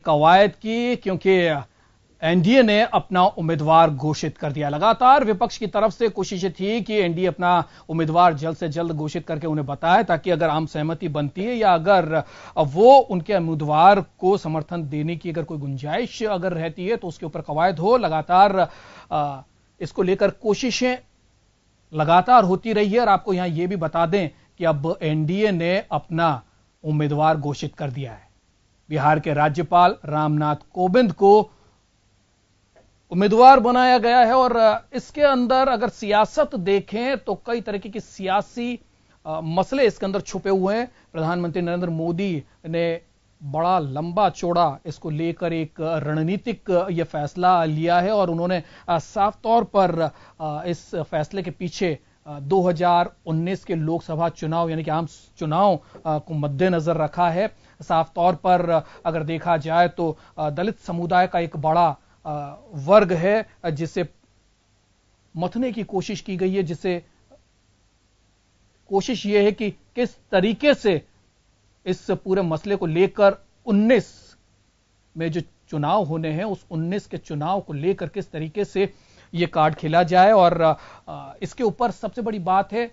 कवायद की, क्योंकि एनडीए ने अपना उम्मीदवार घोषित कर दिया। लगातार विपक्ष की तरफ से कोशिशें थी कि एनडीए अपना उम्मीदवार जल्द से जल्द घोषित करके उन्हें बताए, ताकि अगर आम सहमति बनती है या अगर वो उनके उम्मीदवार को समर्थन देने की अगर कोई गुंजाइश अगर रहती है तो उसके ऊपर कवायद हो। लगातार इसको लेकर कोशिशें लगातार होती रही है। और आपको यहां यह भी बता दें कि अब एनडीए ने अपना उम्मीदवार घोषित कर दिया है। बिहार के राज्यपाल रामनाथ कोविंद को उम्मीदवार बनाया गया है। और इसके अंदर अगर सियासत देखें तो कई तरीके की सियासी मसले इसके अंदर छुपे हुए हैं। प्रधानमंत्री नरेंद्र मोदी ने बड़ा लंबा चौड़ा इसको लेकर एक रणनीतिक यह फैसला लिया है और उन्होंने साफ तौर पर इस फैसले के पीछे 2019 के लोकसभा चुनाव यानी कि आम चुनाव को मद्देनजर रखा है। साफ तौर पर अगर देखा जाए तो दलित समुदाय का एक बड़ा वर्ग है जिसे मथने की कोशिश की गई है, जिसे कोशिश यह है कि किस तरीके से इस पूरे मसले को लेकर 19 में जो चुनाव होने हैं उस 19 के चुनाव को लेकर किस तरीके से यह कार्ड खेला जाए। और इसके ऊपर सबसे बड़ी बात है,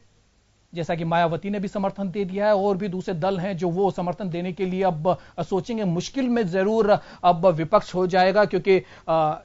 जैसा कि मायावती ने भी समर्थन दे दिया है और भी दूसरे दल हैं जो वो समर्थन देने के लिए अब सोचेंगे। मुश्किल में जरूर अब विपक्ष हो जाएगा, क्योंकि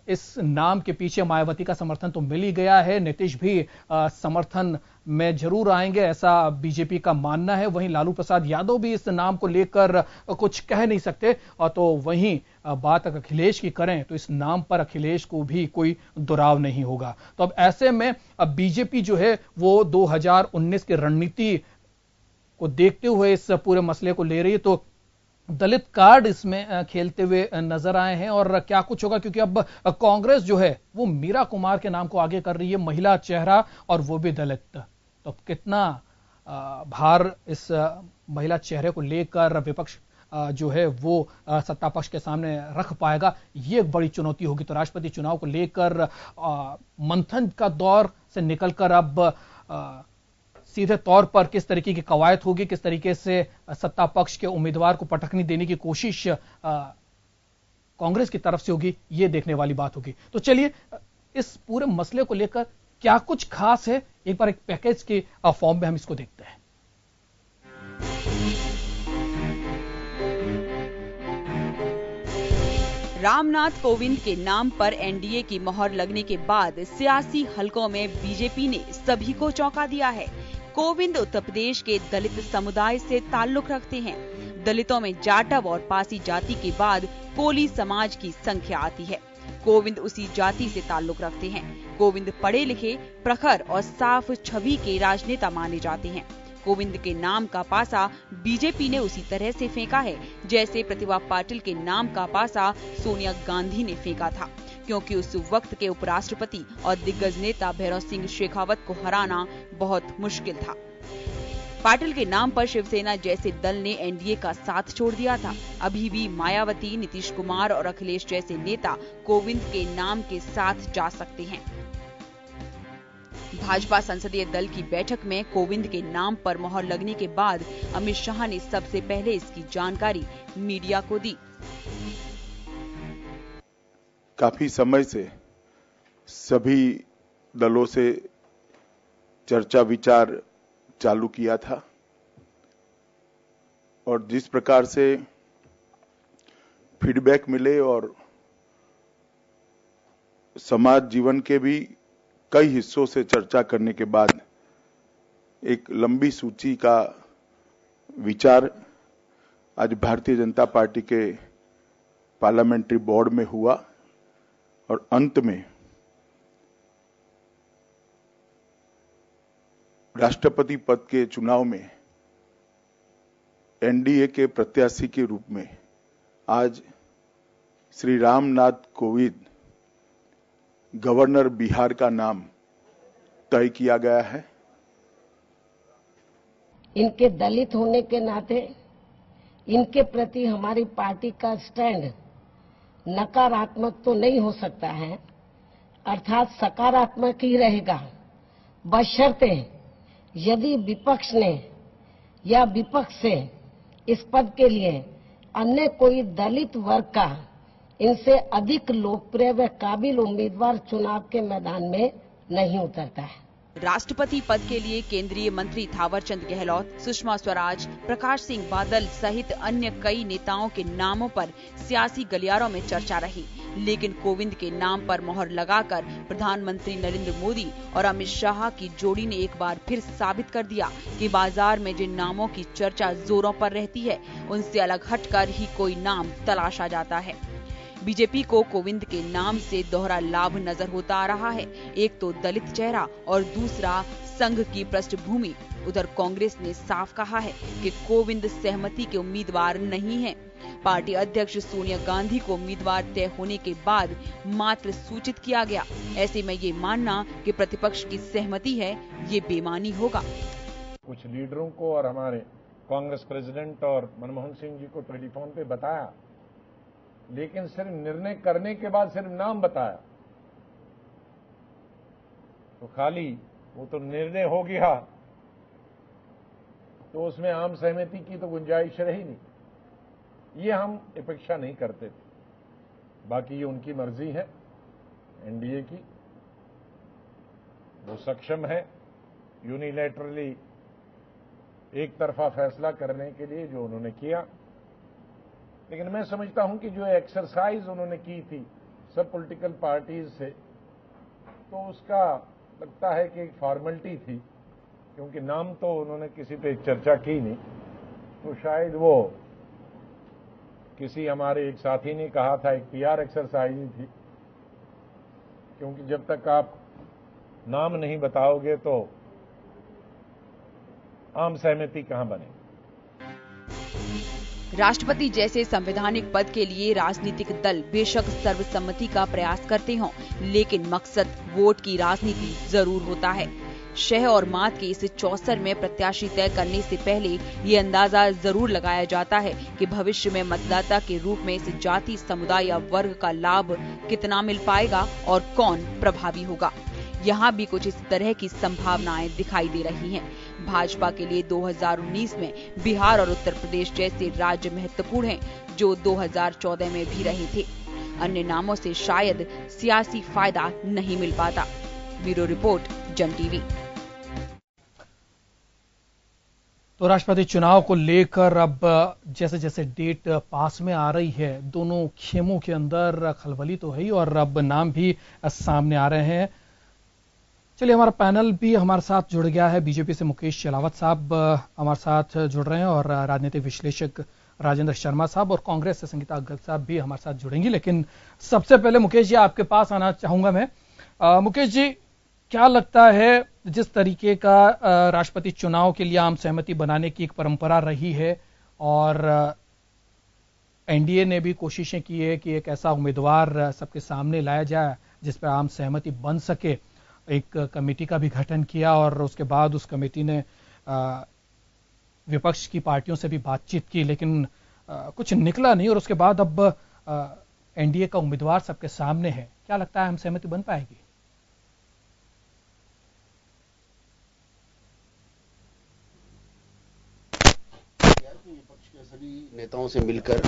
इस नाम के पीछे मायावती का समर्थन तो मिल ही गया है। नीतीश भी समर्थन में जरूर आएंगे, ऐसा बीजेपी का मानना है। वहीं लालू प्रसाद यादव भी इस नाम को लेकर कुछ कह नहीं सकते। और तो वहीं बात अगर अखिलेश की करें तो इस नाम पर अखिलेश को भी कोई दुराव नहीं होगा। तो अब ऐसे में अब बीजेपी जो है वो 2019 की रणनीति को देखते हुए इस पूरे मसले को ले रही है। तो दलित कार्ड इसमें खेलते हुए नजर आए हैं। और क्या कुछ होगा, क्योंकि अब कांग्रेस जो है वो मीरा कुमार के नाम को आगे कर रही है, महिला चेहरा और वो भी दलित। तो कितना भार इस महिला चेहरे को लेकर विपक्ष जो है वो सत्ता पक्ष के सामने रख पाएगा, ये एक बड़ी चुनौती होगी। तो राष्ट्रपति चुनाव को लेकर मंथन का दौर से निकलकर अब सीधे तौर पर किस तरीके की कवायद होगी, किस तरीके से सत्ता पक्ष के उम्मीदवार को पटकनी देने की कोशिश कांग्रेस की तरफ से होगी, यह देखने वाली बात होगी। तो चलिए इस पूरे मसले को लेकर क्या कुछ खास है, एक बार एक पैकेज के फॉर्म में हम इसको देखते हैं। रामनाथ कोविंद के नाम पर एनडीए की मोहर लगने के बाद सियासी हलकों में बीजेपी ने सभी को चौंका दिया है। कोविंद उत्तर प्रदेश के दलित समुदाय से ताल्लुक रखते हैं। दलितों में जाटव और पासी जाति के बाद कोली समाज की संख्या आती है। कोविंद उसी जाति से ताल्लुक रखते हैं। कोविंद पढ़े लिखे, प्रखर और साफ छवि के राजनेता माने जाते हैं। कोविंद के नाम का पासा बीजेपी ने उसी तरह से फेंका है जैसे प्रतिभा पाटिल के नाम का पासा सोनिया गांधी ने फेंका था, क्योंकि उस वक्त के उपराष्ट्रपति और दिग्गज नेता भैरव सिंह शेखावत को हराना बहुत मुश्किल था। पाटिल के नाम पर शिवसेना जैसे दल ने एनडीए का साथ छोड़ दिया था। अभी भी मायावती, नीतीश कुमार और अखिलेश जैसे नेता कोविंद के नाम के साथ जा सकते हैं। भाजपा संसदीय दल की बैठक में कोविंद के नाम पर मोहर लगने के बाद अमित शाह ने सबसे पहले इसकी जानकारी मीडिया को दी। काफी समय से सभी दलों से चर्चा विचार चालू किया था और जिस प्रकार से फीडबैक मिले और समाज जीवन के भी कई हिस्सों से चर्चा करने के बाद एक लंबी सूची का विचार आज भारतीय जनता पार्टी के पार्लियामेंट्री बोर्ड में हुआ और अंत में राष्ट्रपति पद के चुनाव में एनडीए के प्रत्याशी के रूप में आज श्री रामनाथ कोविंद गवर्नर बिहार का नाम तय किया गया है। इनके दलित होने के नाते इनके प्रति हमारी पार्टी का स्टैंड नकारात्मक तो नहीं हो सकता है, अर्थात सकारात्मक ही रहेगा, बशर्ते यदि विपक्ष ने या विपक्ष से इस पद के लिए अन्य कोई दलित वर्ग का इनसे अधिक लोकप्रिय व काबिल उम्मीदवार चुनाव के मैदान में नहीं उतरता है। राष्ट्रपति पद के लिए केंद्रीय मंत्री थावरचंद गहलोत, सुषमा स्वराज, प्रकाश सिंह बादल सहित अन्य कई नेताओं के नामों पर सियासी गलियारों में चर्चा रही, लेकिन कोविंद के नाम पर मोहर लगाकर प्रधानमंत्री नरेंद्र मोदी और अमित शाह की जोड़ी ने एक बार फिर साबित कर दिया कि बाजार में जिन नामों की चर्चा जोरों पर रहती है, उनसे अलग हटकर ही कोई नाम तलाशा जाता है। बीजेपी को कोविंद के नाम से दोहरा लाभ नजर होता आ रहा है। एक तो दलित चेहरा और दूसरा संघ की पृष्ठभूमि। उधर कांग्रेस ने साफ कहा है कि कोविंद सहमति के उम्मीदवार नहीं हैं। पार्टी अध्यक्ष सोनिया गांधी को उम्मीदवार तय होने के बाद मात्र सूचित किया गया। ऐसे में ये मानना कि प्रतिपक्ष की सहमति है, ये बेमानी होगा। कुछ लीडरों को और हमारे कांग्रेस प्रेसिडेंट और मनमोहन सिंह जी को टेलीफोन पे बताया, लेकिन सिर्फ निर्णय करने के बाद सिर्फ नाम बताया, तो खाली वो तो निर्णय हो गया, तो उसमें आम सहमति की तो गुंजाइश रही नहीं। ये हम अपेक्षा नहीं करते थे। बाकी ये उनकी मर्जी है, एनडीए की, वो सक्षम है यूनिलैटरली एक तरफा फैसला करने के लिए जो उन्होंने किया। लेकिन मैं समझता हूं कि जो एक्सरसाइज उन्होंने की थी सब पॉलिटिकल पार्टीज से, तो उसका लगता है कि एक फॉर्मेलिटी थी, क्योंकि नाम तो उन्होंने किसी पे चर्चा की नहीं। तो शायद वो किसी हमारे एक साथी ने कहा था एक पीआर एक्सरसाइज ही थी, क्योंकि जब तक आप नाम नहीं बताओगे तो आम सहमति कहां बनेगी। राष्ट्रपति जैसे संवैधानिक पद के लिए राजनीतिक दल बेशक सर्वसम्मति का प्रयास करते हों, लेकिन मकसद वोट की राजनीति जरूर होता है। शह और मात के इस चौसर में प्रत्याशी तय करने से पहले ये अंदाजा जरूर लगाया जाता है कि भविष्य में मतदाता के रूप में इस जाति, समुदाय या वर्ग का लाभ कितना मिल पाएगा और कौन प्रभावी होगा। यहाँ भी कुछ इस तरह की संभावनाएं दिखाई दे रही हैं। भाजपा के लिए 2019 में बिहार और उत्तर प्रदेश जैसे राज्य महत्वपूर्ण हैं, जो 2014 में भी रहे थे। अन्य नामों से शायद सियासी फायदा नहीं मिल पाता। ब्यूरो रिपोर्ट, जन टीवी। तो राष्ट्रपति चुनाव को लेकर अब जैसे जैसे डेट पास में आ रही है, दोनों खेमों के अंदर खलबली तो है ही और अब नाम भी सामने आ रहे हैं। चलिए, हमारा पैनल भी हमारे साथ जुड़ गया है। बीजेपी से मुकेश चलावत साहब हमारे साथ जुड़ रहे हैं और राजनीतिक विश्लेषक राजेंद्र शर्मा साहब और कांग्रेस से संगीता अग्रवाल साहब भी हमारे साथ जुड़ेंगी। लेकिन सबसे पहले मुकेश जी आपके पास आना चाहूंगा मैं। मुकेश जी, क्या लगता है, जिस तरीके का राष्ट्रपति चुनाव के लिए आम सहमति बनाने की एक परंपरा रही है और एनडीए ने भी कोशिशें की है कि एक ऐसा उम्मीदवार सबके सामने लाया जाए जिस पर आम सहमति बन सके, एक कमेटी का भी गठन किया और उसके बाद उस कमेटी ने विपक्ष की पार्टियों से भी बातचीत की, लेकिन कुछ निकला नहीं और उसके बाद अब एनडीए का उम्मीदवार सबके सामने है। क्या लगता है, हम सहमति बन पाएगी? विपक्ष के सभी नेताओं से मिलकर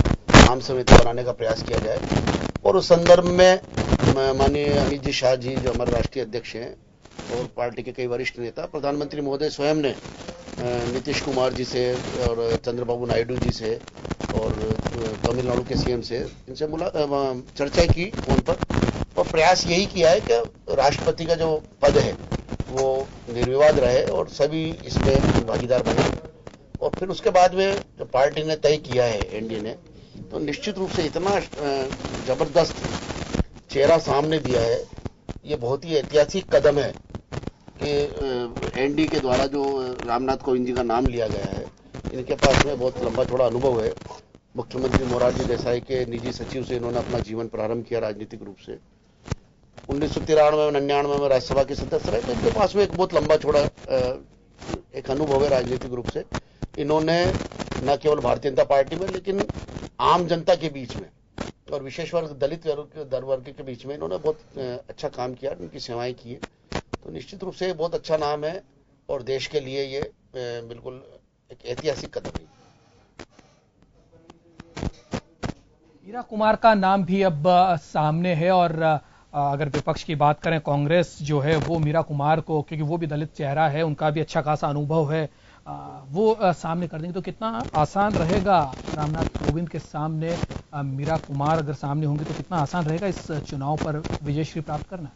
आम सहमति बनाने का प्रयास किया जाए और उस संदर्भ में माननीय अमित जी शाह जी, जो हमारे राष्ट्रीय अध्यक्ष हैं, और पार्टी के कई वरिष्ठ नेता, प्रधानमंत्री महोदय स्वयं ने नीतीश कुमार जी से और चंद्रबाबू नायडू जी से और तमिलनाडु के सीएम से, इनसे चर्चा की फोन पर, और प्रयास यही किया है कि राष्ट्रपति का जो पद है वो निर्विवाद रहे और सभी इसमें भागीदार बने। और फिर उसके बाद में जो पार्टी ने तय किया है, एनडीए ने, तो निश्चित रूप से इतना जबरदस्त चेहरा सामने दिया है, ये बहुत ही ऐतिहासिक कदम है कि एनडीए के द्वारा जो रामनाथ कोविंद जी का नाम लिया गया है, इनके पास में बहुत लंबा थोड़ा अनुभव है। मुख्यमंत्री मोरारजी देसाई के निजी सचिव से इन्होंने अपना जीवन प्रारंभ किया राजनीतिक रूप से। 1993 में 99 में राज्यसभा के सदस्य रहे, तो इनके पास में एक बहुत लंबा छोड़ा एक अनुभव है राजनीतिक रूप से। इन्होंने न केवल भारतीय जनता पार्टी में, लेकिन आम जनता के बीच में और विशेष वर्ग दलित वर्ग के बीच में इन्होंने बहुत अच्छा काम किया, उनकी सेवाएं की है। तो निश्चित रूप से बहुत अच्छा नाम है और देश के लिए ये बिल्कुल एक ऐतिहासिक कदम है। मीरा कुमार का नाम भी अब सामने है और अगर विपक्ष की बात करें, कांग्रेस जो है वो मीरा कुमार को, क्योंकि वो भी दलित चेहरा है, उनका भी अच्छा खासा अनुभव है, वो सामने कर देंगे तो कितना आसान रहेगा रामनाथ कोविंद के सामने मीरा कुमार अगर सामने होंगे तो कितना आसान रहेगा इस चुनाव पर विजयश्री प्राप्त करना।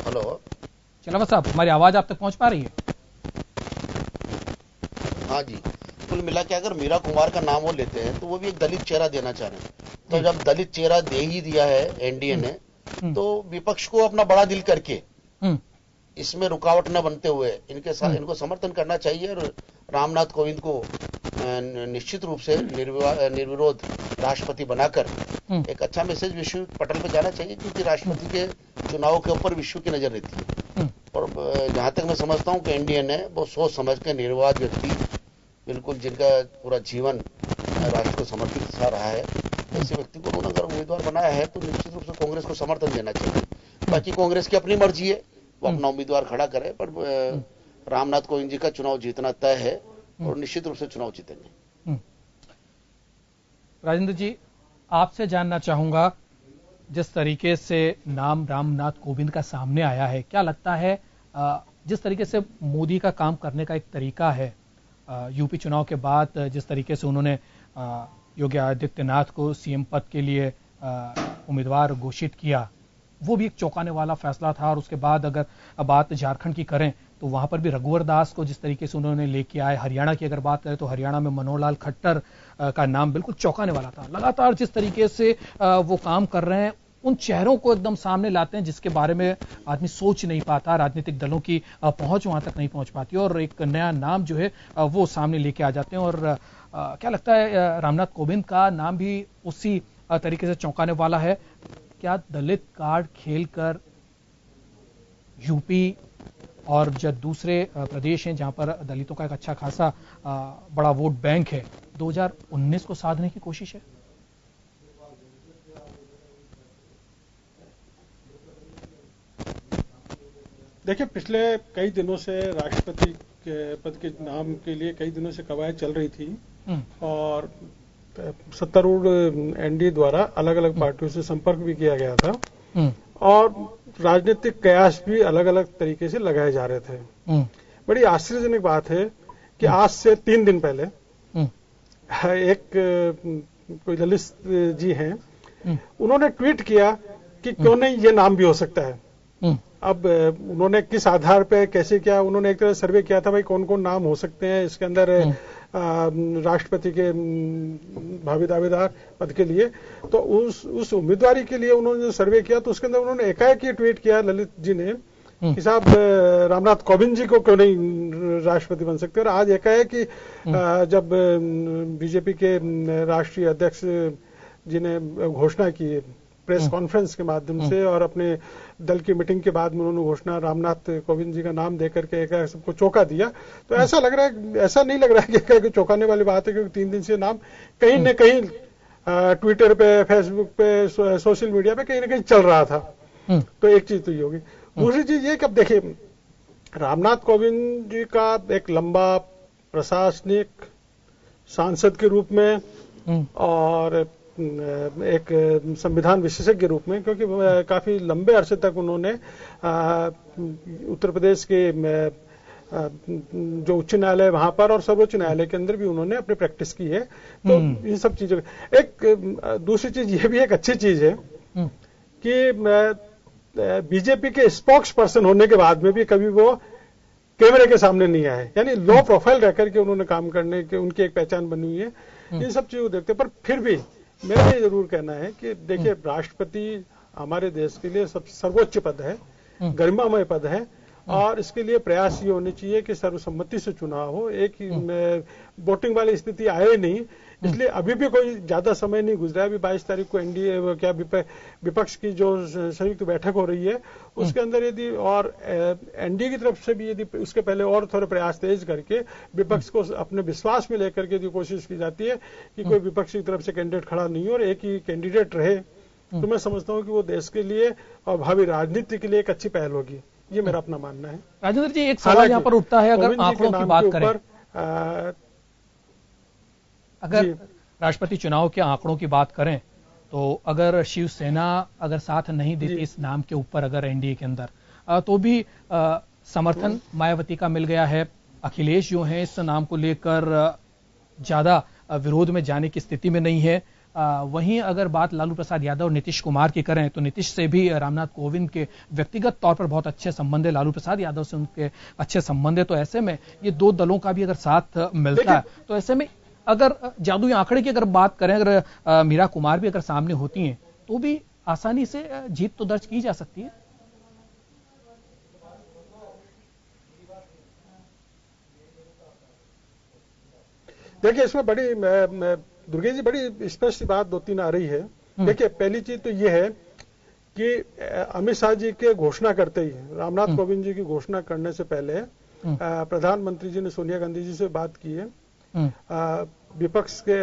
हेलो चलावत साहब, हमारी आवाज आप तक पहुंच पा रही है? हाँ जी, कुल मिला के अगर मीरा कुमार का नाम वो लेते हैं तो वो भी एक दलित चेहरा देना चाह रहे हैं। तो जब दलित चेहरा दे ही दिया है एनडीए ने, तो विपक्ष को अपना बड़ा दिल करके इसमें रुकावट न बनते हुए इनको समर्थन करना चाहिए और रामनाथ कोविंद को निश्चित रूप से निर्विरोध राष्ट्रपति बनाकर एक अच्छा मैसेज विश्व पटल पर जाना चाहिए, क्योंकि राष्ट्रपति के चुनाव के ऊपर विश्व की नजर रहती है। और जहां तक मैं समझता हूं कि एनडीए ने वो सोच समझ के निर्विवाद व्यक्ति, बिल्कुल जिनका पूरा जीवन राष्ट्र को समर्पित सा रहा है, ऐसे व्यक्ति को उन्होंने अगर उम्मीदवार बनाया है तो निश्चित रूप से कांग्रेस को समर्थन देना चाहिए। बाकी कांग्रेस की अपनी मर्जी है, वो अपना उम्मीदवार खड़ा करे, पर रामनाथ कोविंद जी का चुनाव जीतना तय है और निश्चित रूप से चुनाव जीतेंगे। राजेंद्र जी, आपसे जानना चाहूंगा, जिस तरीके से नाम रामनाथ कोविंद का सामने आया है, क्या लगता है जिस तरीके से मोदी का काम करने का एक तरीका है, यूपी चुनाव के बाद जिस तरीके से उन्होंने योगी आदित्यनाथ को सीएम पद के लिए उम्मीदवार घोषित किया, वो भी एक चौंकाने वाला फैसला था। और उसके बाद अगर बात झारखंड की करें तो वहां पर भी रघुवर दास को जिस तरीके से उन्होंने लेके आए, हरियाणा की अगर बात करें तो हरियाणा में मनोहर लाल खट्टर का नाम बिल्कुल चौंकाने वाला था। लगातार जिस तरीके से वो काम कर रहे हैं, उन चेहरों को एकदम सामने लाते हैं जिसके बारे में आदमी सोच नहीं पाता, राजनीतिक दलों की पहुंच वहां तक नहीं पहुंच पाती, और एक नया नाम जो है वो सामने लेके आ जाते हैं। और क्या लगता है रामनाथ कोविंद का नाम भी उसी तरीके से चौंकाने वाला है? क्या दलित कार्ड खेलकर यूपी और जो दूसरे प्रदेश हैं जहां पर दलितों का एक अच्छा खासा बड़ा वोट बैंक है, 2019 को साधने की कोशिश है? देखिए, पिछले कई दिनों से राष्ट्रपति के पद के नाम के लिए कई दिनों से कवायद चल रही थी और सत्तारूढ़ एनडीए द्वारा अलग अलग पार्टियों से संपर्क भी किया गया था और राजनीतिक कयास भी अलग अलग तरीके से लगाए जा रहे थे। बड़ी आश्चर्यजनक बात है कि आज से 3 दिन पहले एक कोई ललित जी हैं, उन्होंने ट्वीट किया कि क्यों नहीं ये नाम भी हो सकता है। अब उन्होंने किस आधार पे कैसे किया, उन्होंने एक तरह सर्वे किया था भाई कौन कौन नाम हो सकते हैं इसके अंदर राष्ट्रपति के भावी दावेदार पद के लिए। तो उस उम्मीदवारी के लिए उन्होंने जो सर्वे किया तो उसके अंदर उन्होंने एकाएक ये ट्वीट किया ललित जी ने कि साहब रामनाथ कोविंद जी को क्यों नहीं राष्ट्रपति बन सकते। और आज एकाएक कि जब बीजेपी के राष्ट्रीय अध्यक्ष जी ने घोषणा की प्रेस कॉन्फ्रेंस के माध्यम से और अपने दल की मीटिंग के बाद में उन्होंने घोषणा रामनाथ कोविंद जी का नाम देकर के एक सबको चौंका दिया, तो ऐसा लग रहा है, ऐसा नहीं लग रहा है कि चौंकाने वाली बात है, क्योंकि 3 दिन से नाम कहीं न कहीं ट्विटर पे, फेसबुक पे, सोशल मीडिया पे कहीं न कहीं चल रहा था। तो एक चीज तो ये होगी। दूसरी चीज ये कि अब देखिए, रामनाथ कोविंद जी का एक लंबा प्रशासनिक सांसद के रूप में और एक संविधान विशेषज्ञ के रूप में, क्योंकि काफी लंबे अरसे तक उन्होंने उत्तर प्रदेश के जो उच्च न्यायालय वहां पर और सर्वोच्च न्यायालय के अंदर भी उन्होंने अपनी प्रैक्टिस की है। तो इन सब चीजों एक दूसरी चीज ये भी एक अच्छी चीज है कि बीजेपी के स्पोक्स पर्सन होने के बाद में भी कभी वो कैमरे के सामने नहीं आए, यानी लो प्रोफाइल रह करके उन्होंने काम करने की उनकी एक पहचान बनी हुई है। इन सब चीजों को देखते, पर फिर भी मेरा ये जरूर कहना है कि देखिए, राष्ट्रपति हमारे देश के लिए सर्वोच्च पद है, गरिमामय पद है, और इसके लिए प्रयास ये होने चाहिए कि सर्वसम्मति से चुनाव हो, एक वोटिंग वाली स्थिति आए नहीं। इसलिए अभी भी कोई ज्यादा समय नहीं गुजरा। अभी 22 तारीख को एनडीए क्या विपक्ष की जो संयुक्त बैठक हो रही है उसके अंदर यदि और एनडीए की तरफ से भी यदि उसके पहले और थोड़े प्रयास तेज करके विपक्ष को अपने विश्वास में लेकर के यदि कोशिश की जाती है कि कोई विपक्ष की तरफ से कैंडिडेट खड़ा नहीं हो और एक ही कैंडिडेट रहे, तो मैं समझता हूं कि वो देश के लिए और भावी राजनीति के लिए एक अच्छी पहल होगी। ये मेरा अपना मानना है। राजेंद्र जी, एक सवाल यहाँ पर उठता है, अगर आंकड़ों की बात करें, अगर राष्ट्रपति चुनाव के आंकड़ों की बात करें तो अगर शिवसेना अगर साथ नहीं देती इस नाम के ऊपर, अगर एनडीए के अंदर, तो भी समर्थन मायावती का मिल गया है। अखिलेश जो है इस नाम को लेकर ज्यादा विरोध में जाने की स्थिति में नहीं है। वहीं अगर बात लालू प्रसाद यादव और नीतीश कुमार की करें तो नीतीश से भी रामनाथ कोविंद के व्यक्तिगत तौर पर बहुत अच्छे संबंध है, लालू प्रसाद यादव से उनके अच्छे संबंध है। तो ऐसे में ये दो दलों का भी अगर साथ मिलता है तो ऐसे में अगर जादुई आंकड़े की अगर बात करें, अगर मीरा कुमार भी अगर सामने होती हैं तो भी आसानी से जीत तो दर्ज की जा सकती है। देखिए, इसमें बड़ी दुर्गेश जी बड़ी स्पष्ट बात 2-3 आ रही है। देखिए, पहली चीज तो ये है कि अमित शाह जी के घोषणा करते ही, रामनाथ कोविंद जी की घोषणा करने से पहले प्रधानमंत्री जी ने सोनिया गांधी जी से बात की है, विपक्ष के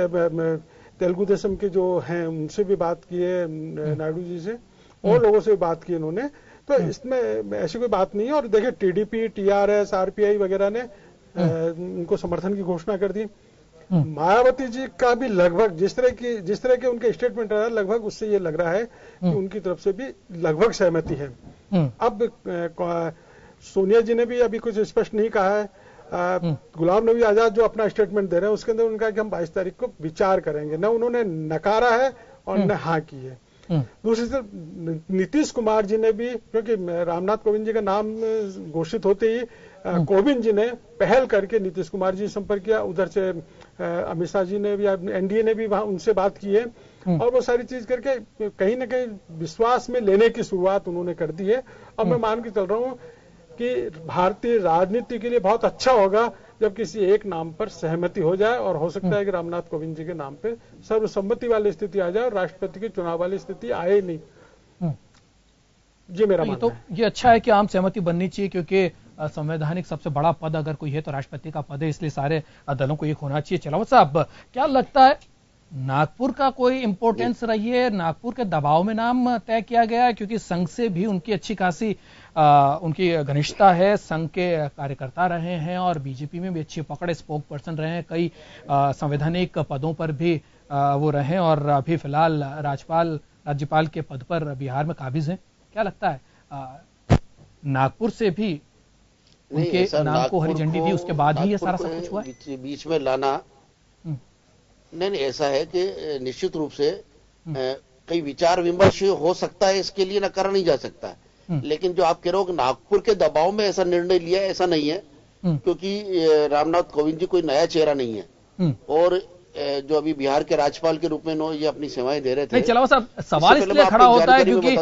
तेलुगु देशम के जो हैं उनसे भी बात की है, नायडू जी से, और लोगों से भी बात की इन्होंने। तो इसमें ऐसी कोई बात नहीं है। और देखिए, टीडीपी, टीआरएस, आरपीआई वगैरह ने उनको समर्थन की घोषणा कर दी। मायावती जी का भी लगभग जिस तरह के उनके स्टेटमेंट रहा, लगभग उससे ये लग रहा है कि उनकी तरफ से भी लगभग सहमति है। अब सोनिया जी ने भी अभी कुछ स्पष्ट नहीं कहा है। गुलाम नबी आजाद जो अपना स्टेटमेंट दे रहे हैं उसके अंदर उनका कि हम 22 तारीख को विचार करेंगे, न उन्होंने नकारा है और न हाँ की है। दूसरी तरफ नीतीश कुमार जी ने भी, क्योंकि रामनाथ कोविंद जी का नाम घोषित होते ही कोविंद जी ने पहल करके नीतीश कुमार जी संपर्क किया, उधर से अमित शाह जी ने भी, एनडीए ने भी वहां उनसे बात की है, और वो सारी चीज करके कहीं ना कहीं विश्वास में लेने की शुरुआत उन्होंने कर दी है। और मैं मान के चल रहा हूं कि भारतीय राजनीति के लिए बहुत अच्छा होगा जब किसी एक नाम पर सहमति हो जाए, और हो सकता है कि रामनाथ कोविंद जी के नाम पे सर्वसम्मति वाली स्थिति आ जाए और राष्ट्रपति के चुनाव वाली स्थिति आए नहीं। ये मेरा मानना तो है। ये अच्छा है कि आम सहमति बननी चाहिए, क्योंकि संवैधानिक सबसे बड़ा पद अगर कोई है तो राष्ट्रपति का पद है, इसलिए सारे दलों को एक होना चाहिए। चलावत साहब, क्या लगता है नागपुर का कोई इंपॉर्टेंस रही है? नागपुर के दबाव में नाम तय किया गया है, क्योंकि संघ से भी उनकी अच्छी खासी उनकी घनिष्ठता है, संघ के कार्यकर्ता रहे हैं और बीजेपी में भी अच्छी पकड़, स्पोक पर्सन रहे हैं, कई संवैधानिक पदों पर भी वो रहे, और अभी फिलहाल राज्यपाल के पद पर बिहार में काबिज हैं। क्या लगता है नागपुर से भी उनके नाम को हरी झंडी दी, उसके बाद ही ये सारा सब कुछ हुआ है? बीच में लाना नहीं, ऐसा है कि निश्चित रूप से कई विचार विमर्श हो सकता है, इसके लिए नकारा नहीं जा सकता है। लेकिन जो आप कह रहे हो कि नागपुर के दबाव में ऐसा निर्णय लिया, ऐसा नहीं है, क्योंकि रामनाथ कोविंद जी कोई नया चेहरा नहीं है, और जो अभी बिहार के राज्यपाल के रूप में ये अपनी सेवाएं दे रहे थे। चलो साहब, सवाल इसलिए खड़ा होता है क्योंकि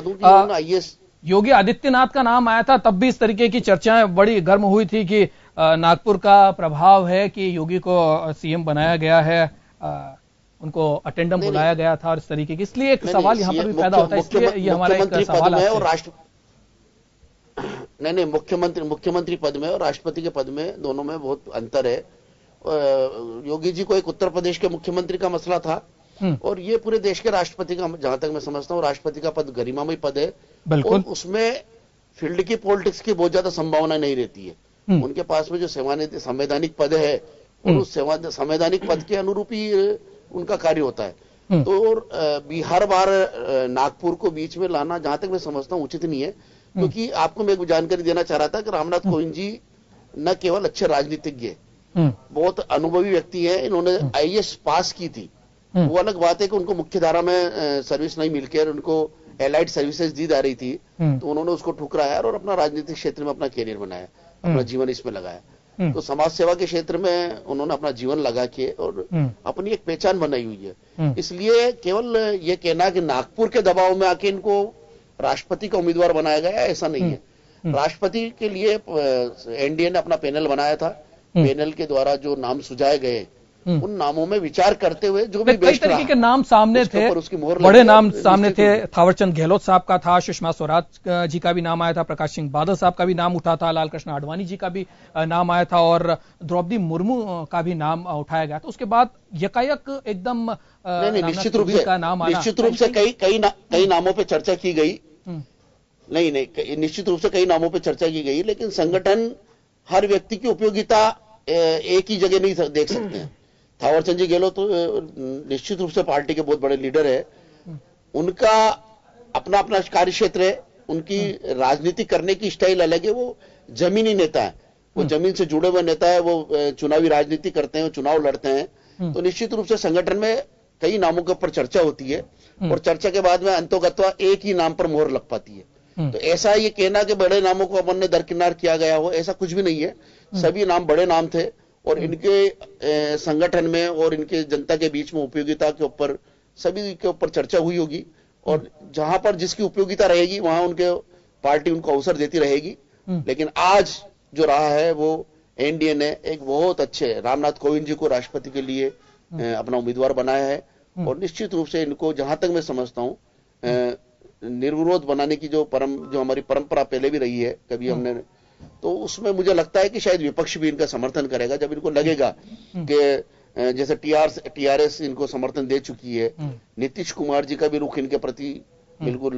आईएएस योगी आदित्यनाथ का नाम आया था, तब भी इस तरीके की चर्चाएं बड़ी गर्म हुई थी कि नागपुर का प्रभाव है कि योगी को सीएम बनाया गया है, उनको अटेंडम बुलाया गया था और इस तरीके की, इसलिए एक सवाल यहां पर भी पैदा होता है। इसलिए ये हमारा एक सवाल है। और नहीं, मुख्यमंत्री पद में और राष्ट्रपति के पद में दोनों में बहुत अंतर है। योगी जी को एक उत्तर प्रदेश के मुख्यमंत्री का मसला था, और ये पूरे देश के राष्ट्रपति का, जहां तक मैं समझता हूं, राष्ट्रपति का पद गरिमामय पद है, और उसमें फील्ड की पॉलिटिक्स की बहुत ज्यादा संभावना नहीं रहती है। उनके पास में जो संवैधानिक पद है और उस संवैधानिक पद के अनुरूप ही उनका कार्य होता है। तो हर बार नागपुर को बीच में लाना, जहां तक मैं समझता हूं, उचित नहीं है, क्योंकि आपको मैं एक जानकारी देना चाह रहा था कि रामनाथ कोविंद जी न केवल अच्छे राजनीतिज्ञ, बहुत अनुभवी व्यक्ति है। इन्होंने आईएएस पास की थी, वो अलग बात है कि उनको मुख्य धारा में सर्विस नहीं मिलकर उनको एलाइड सर्विसेज दी जा रही थी, तो उन्होंने उसको ठुकराया और अपना राजनीतिक क्षेत्र में अपना कैरियर बनाया, अपना जीवन इसमें लगाया। तो समाज सेवा के क्षेत्र में उन्होंने अपना जीवन लगा के और अपनी एक पहचान बनाई हुई है। इसलिए केवल ये कहना कि नागपुर के दबाव में आके इनको राष्ट्रपति का उम्मीदवार बनाया गया, ऐसा नहीं है। राष्ट्रपति के लिए एनडीए ने अपना पैनल बनाया था, पैनल के द्वारा जो नाम सुझाए गए उन नामों में विचार करते हुए जो भी कई तरीके के नाम सामने थे, बड़े नाम सामने थे। थावरचंद गहलोत साहब का था, सुषमा स्वराज जी का भी नाम आया था, प्रकाश सिंह बादल साहब का भी नाम उठा था, लाल कृष्ण आडवाणी जी का भी नाम आया था, और द्रौपदी मुर्मू का भी नाम उठाया गया था। उसके बाद यकायक एकदम निश्चित रूप से कई नामों पर चर्चा की गई। नहीं, निश्चित रूप से कई नामों पर चर्चा की गई, लेकिन संगठन हर व्यक्ति की उपयोगिता एक ही जगह नहीं देख सकते हैं। थावरचंद जी गहलोत तो निश्चित रूप से पार्टी के बहुत बड़े लीडर है। उनका अपना अपना कार्य क्षेत्र है, उनकी राजनीति करने की स्टाइल अलग है। वो जमीनी नेता है, वो जमीन से जुड़े हुए नेता है, वो चुनावी राजनीति करते हैं, चुनाव लड़ते हैं। तो निश्चित रूप से संगठन में कई नामों के ऊपर चर्चा होती है और चर्चा के बाद में अंतोगत्वा एक ही नाम पर मोहर लग पाती है। तो ऐसा ये कहना कि बड़े नामों को अपन ने दरकिनार किया गया हो, ऐसा कुछ भी नहीं है। सभी नाम बड़े नाम थे और इनके संगठन में और इनके जनता के बीच में उपयोगिता के ऊपर सभी के ऊपर चर्चा हुई होगी और जहां पर जिसकी उपयोगिता रहेगी वहां उनके पार्टी उनको अवसर देती रहेगी। लेकिन आज जो रहा है वो एनडीए ने एक बहुत अच्छे रामनाथ कोविंद जी को राष्ट्रपति के लिए अपना उम्मीदवार बनाया है और निश्चित रूप से इनको जहां तक मैं समझता हूं निर्विरोध बनाने की जो हमारी परंपरा पहले भी रही है, कभी हमने, तो उसमें मुझे लगता है कि शायद विपक्ष भी इनका समर्थन करेगा जब इनको लगेगा कि जैसे टीआरएस इनको समर्थन दे चुकी है, नीतीश कुमार जी का भी रुख इनके प्रति बिल्कुल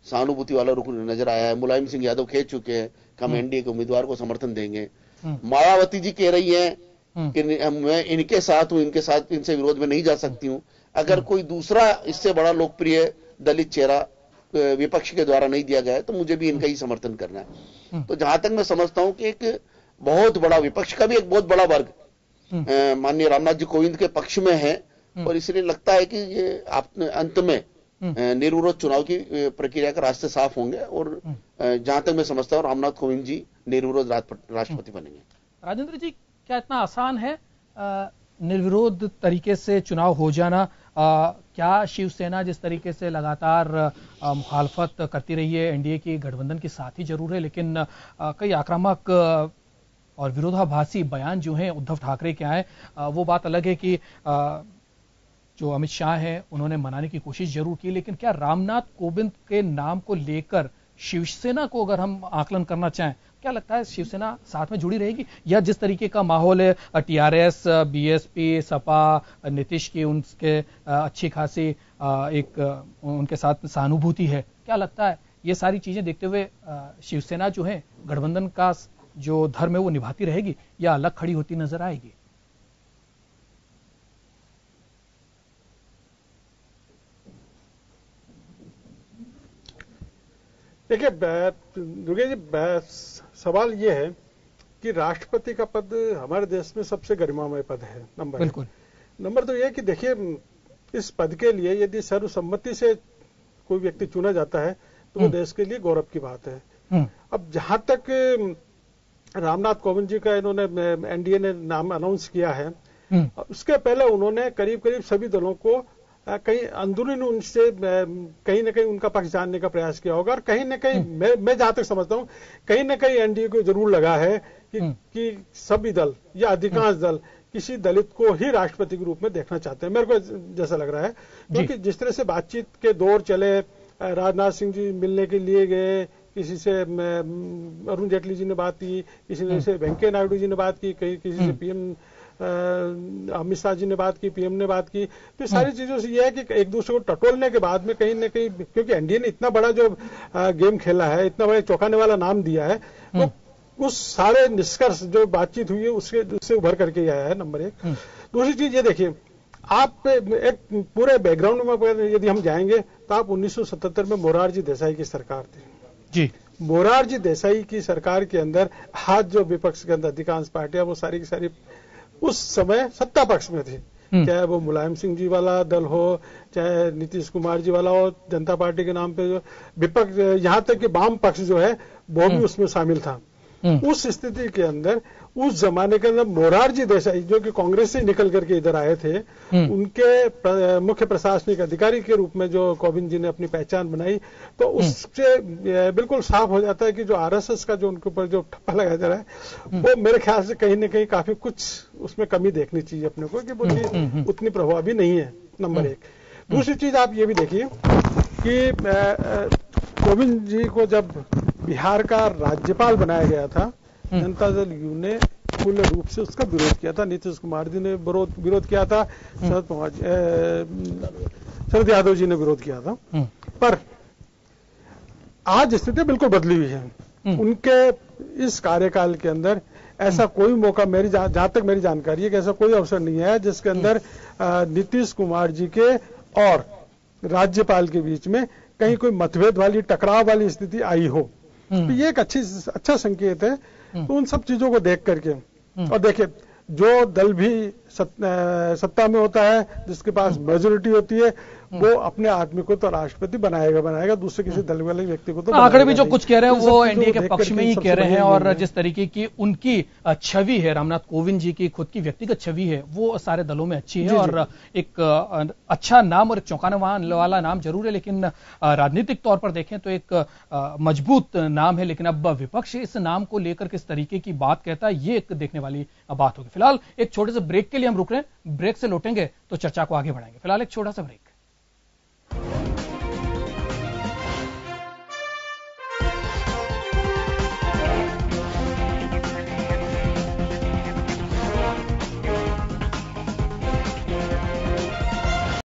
सहानुभूति वाला रुख नजर आया है। मुलायम सिंह यादव कह चुके हैं कि हम एनडीए के उम्मीदवार को समर्थन देंगे। मायावती जी कह रही हैं कि मैं इनके साथ हूं, इनसे विरोध में नहीं जा सकती हूं। अगर कोई दूसरा इससे बड़ा लोकप्रिय दलित चेहरा विपक्ष के द्वारा नहीं दिया गया है तो मुझे भी इनका ही समर्थन करना है। तो जहां तक मैं समझता हूं कि एक बहुत बड़ा विपक्ष का भी एक बहुत बड़ा वर्ग माननीय रामनाथ जी कोविंद के पक्ष में है और इसलिए लगता है कि ये अंत में निर्विरोध चुनाव की प्रक्रिया का रास्ते साफ होंगे और जहां तक मैं समझता हूं रामनाथ कोविंद जी निर्विरोध राष्ट्रपति बनेंगे। राजेंद्र जी, क्या इतना आसान है निर्विरोध तरीके से चुनाव हो जाना? क्या शिवसेना जिस तरीके से लगातार मुखालफत करती रही है एनडीए की, गठबंधन की साथी जरूर है, लेकिन कई आक्रामक और विरोधाभासी बयान जो हैं उद्धव ठाकरे के आए, वो बात अलग है कि जो अमित शाह हैं उन्होंने मनाने की कोशिश जरूर की, लेकिन क्या रामनाथ कोविंद के नाम को लेकर शिवसेना को अगर हम आकलन करना चाहें, क्या लगता है शिवसेना साथ में जुड़ी रहेगी या जिस तरीके का माहौल है टीआरएस, बीएसपी, सपा, नीतीश की उनके अच्छी खासी एक उनके साथ सहानुभूति है, क्या लगता है ये सारी चीजें देखते हुए शिवसेना जो है गठबंधन का जो धर्म है वो निभाती रहेगी या अलग खड़ी होती नजर आएगी? देखिए दुर्गे जी, सवाल ये है कि राष्ट्रपति का पद हमारे देश में सबसे गरिमामय पद है, नंबर तो यह कि देखिए इस पद के लिए यदि सर्वसम्मति से कोई व्यक्ति चुना जाता है तो वो देश के लिए गौरव की बात है। अब जहां तक रामनाथ कोविंद जी का इन्होंने एनडीए ने नाम अनाउंस किया है, उसके पहले उन्होंने करीब करीब सभी दलों को कहीं अंदरूनी उनसे कहीं न कहीं उनका पक्ष जानने का प्रयास किया होगा और कहीं न कहीं मैं जहां तक समझता हूं कहीं न कहीं एनडीए को जरूर लगा है कि सभी दल या अधिकांश दल किसी दलित को ही राष्ट्रपति के रूप में देखना चाहते हैं, मेरे को जैसा लग रहा है। क्योंकि जिस तरह से बातचीत के दौर चले, राजनाथ सिंह जी मिलने के लिए गए, किसी से अरुण जेटली जी ने बात की, किसी से वेंकैया नायडू जी ने बात की, किसी से पीएम अमित शाह जी ने बात की, पीएम ने बात की। तो सारी चीजों से यह है कि एक दूसरे को टटोलने के बाद में कहीं न कहीं, क्योंकि एनडीए ने इतना बड़ा जो गेम खेला है, इतना बड़ा चौंकाने वाला नाम दिया है, तो उस सारे निष्कर्ष जो बातचीत हुई है उससे उभर करके आया है, नंबर एक। दूसरी चीज ये देखिए, आप एक पूरे बैकग्राउंड में यदि हम जाएंगे तो आप 1977 में मोरारजी देसाई की सरकार थी जी। मोरारजी देसाई की सरकार के अंदर आज जो विपक्ष के अंदर अधिकांश पार्टियां वो सारी की सारी उस समय सत्ता पक्ष में थी, चाहे वो मुलायम सिंह जी वाला दल हो, चाहे नीतीश कुमार जी वाला हो, जनता पार्टी के नाम पे जो विपक्ष, यहां तक कि वाम पक्ष जो है वो भी उसमें शामिल था। उस स्थिति के अंदर उस जमाने के अंदर मोरारजी देसाई जो कि कांग्रेस से निकल करके इधर आए थे, उनके मुख्य प्रशासनिक अधिकारी के रूप में जो कोविंद जी ने अपनी पहचान बनाई, तो उससे बिल्कुल साफ हो जाता है कि जो आरएसएस का जो उनके ऊपर जो ठप्पा लगाया जा रहा है वो मेरे ख्याल से कहीं न कहीं काफी कुछ उसमें कमी देखनी चाहिए अपने को, कि वो उतनी प्रभावी नहीं है, नंबर एक। दूसरी चीज आप ये भी देखिए कि कोविंद जी को जब बिहार का राज्यपाल बनाया गया था, जनता दल यू ने पूर्ण रूप से उसका विरोध किया था, नीतीश कुमार जी ने विरोध किया था, शरद यादव जी ने विरोध किया था। पर आज स्थिति बिल्कुल बदली हुई है। उनके इस कार्यकाल के अंदर ऐसा कोई मौका जहां तक मेरी जानकारी है कि ऐसा कोई अवसर नहीं है जिसके अंदर नीतीश कुमार जी के और राज्यपाल के बीच में कहीं कोई मतभेद वाली, टकराव वाली स्थिति आई हो। तो ये एक अच्छा संकेत है। तो उन सब चीजों को देख करके, और देखिए जो दल भी सत्ता में होता है, जिसके पास मेजोरिटी होती है, वो अपने आदमी को तो राष्ट्रपति बनाएगा, दूसरे किसी दल वाले व्यक्ति को तो आंकड़े भी जो कुछ कह रहे हैं वो एनडीए के पक्ष में ही कह रहे हैं। और जिस तरीके की उनकी छवि है, रामनाथ कोविंद जी की खुद की व्यक्तिगत छवि है, वो सारे दलों में अच्छी है। और एक अच्छा नाम और एक चौंकाने वाला नाम जरूर है, लेकिन राजनीतिक तौर पर देखें तो एक मजबूत नाम है। लेकिन अब विपक्ष इस नाम को लेकर किस तरीके की बात कहता है, ये एक देखने वाली बात होगी। फिलहाल एक छोटे से ब्रेक के लिए हम रुक रहे हैं, ब्रेक से लौटेंगे तो चर्चा को आगे बढ़ाएंगे। फिलहाल एक छोटा सा ब्रेक।